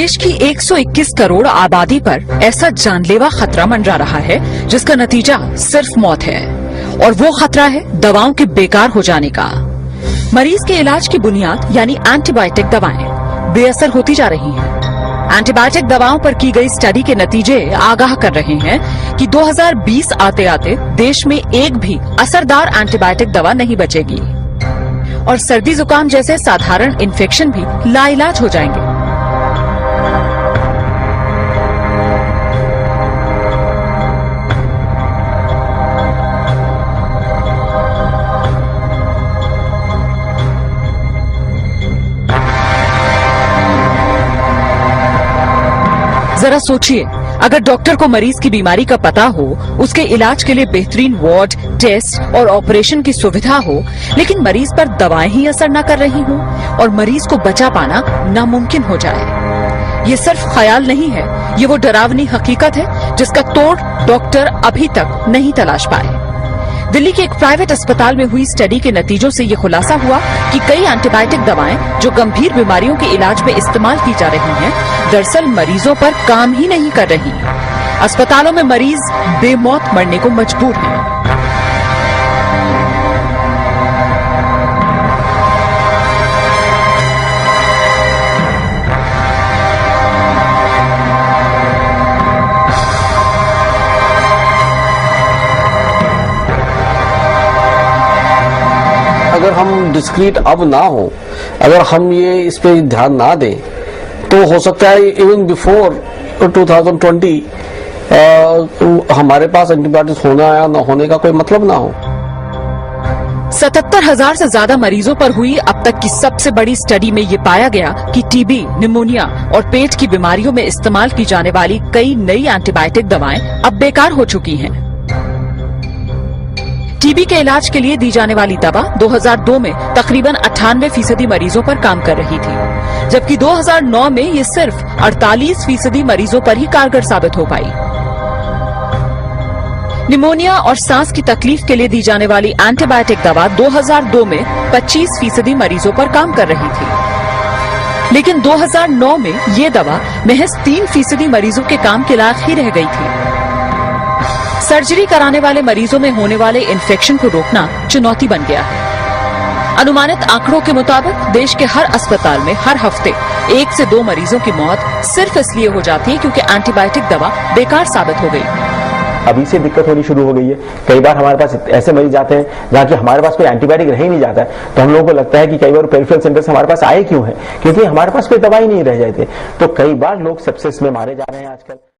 देश की 121 करोड़ आबादी पर ऐसा जानलेवा खतरा मंडरा रहा है जिसका नतीजा सिर्फ मौत है, और वो खतरा है दवाओं के बेकार हो जाने का। मरीज के इलाज की बुनियाद यानी एंटीबायोटिक दवाएं बेअसर होती जा रही हैं। एंटीबायोटिक दवाओं पर की गई स्टडी के नतीजे आगाह कर रहे हैं कि 2020 आते आते देश में एक भी असरदार एंटीबायोटिक दवा नहीं बचेगी और सर्दी जुकाम जैसे साधारण इन्फेक्शन भी लाइलाज हो जाएंगे। जरा सोचिए, अगर डॉक्टर को मरीज की बीमारी का पता हो, उसके इलाज के लिए बेहतरीन वार्ड, टेस्ट और ऑपरेशन की सुविधा हो, लेकिन मरीज पर दवाएं ही असर न कर रही हों और मरीज को बचा पाना नामुमकिन हो जाए। ये सिर्फ ख्याल नहीं है, ये वो डरावनी हकीकत है जिसका तोड़ डॉक्टर अभी तक नहीं तलाश पाए। दिल्ली के एक प्राइवेट अस्पताल में हुई स्टडी के नतीजों से ये खुलासा हुआ कि कई एंटीबायोटिक दवाएं जो गंभीर बीमारियों के इलाज में इस्तेमाल की जा रही हैं, दरअसल मरीजों पर काम ही नहीं कर रही। अस्पतालों में मरीज बेमौत मरने को मजबूर हैं। अगर हम डिस्क्रीट अब ना हो, अगर हम ये इस पे ध्यान ना दें, तो हो सकता है इवन बिफोर 2020 हमारे पास एंटीबायोटिक्स होना या न होने का कोई मतलब ना हो। 77,000 से ज्यादा मरीजों पर हुई अब तक की सबसे बड़ी स्टडी में ये पाया गया कि टीबी, निमोनिया और पेट की बीमारियों में इस्तेमाल की जाने वाली कई नई एंटीबायोटिक दवाएं अब बेकार हो चुकी हैं। टीबी के इलाज के लिए दी जाने वाली दवा 2002 में तकरीबन 98% मरीजों पर काम कर रही थी, जबकि 2009 में ये सिर्फ 48% मरीजों पर ही कारगर साबित हो पाई। निमोनिया और सांस की तकलीफ के लिए दी जाने वाली एंटीबायोटिक दवा 2002 में 25% मरीजों पर काम कर रही थी, लेकिन 2009 में ये दवा महज 3% मरीजों के काम के लायक ही रह गई थी। सर्जरी कराने वाले मरीजों में होने वाले इन्फेक्शन को रोकना चुनौती बन गया है। अनुमानित आंकड़ों के मुताबिक देश के हर अस्पताल में हर हफ्ते 1 से 2 मरीजों की मौत सिर्फ इसलिए हो जाती है क्योंकि एंटीबायोटिक दवा बेकार साबित हो गई। अभी से दिक्कत होनी शुरू हो गई है। कई बार हमारे पास ऐसे मरीज आते हैं जहाँ की हमारे पास कोई एंटीबायोटिक रह ही नहीं जाता है, तो हम लोगों को लगता है कि कई बार पेरिफेरल सेंटर से हमारे पास आए क्यों है, क्योंकि हमारे पास कोई दवाई नहीं रह जाती। तो कई बार लोग सेप्सिस में मारे जा रहे हैं आजकल।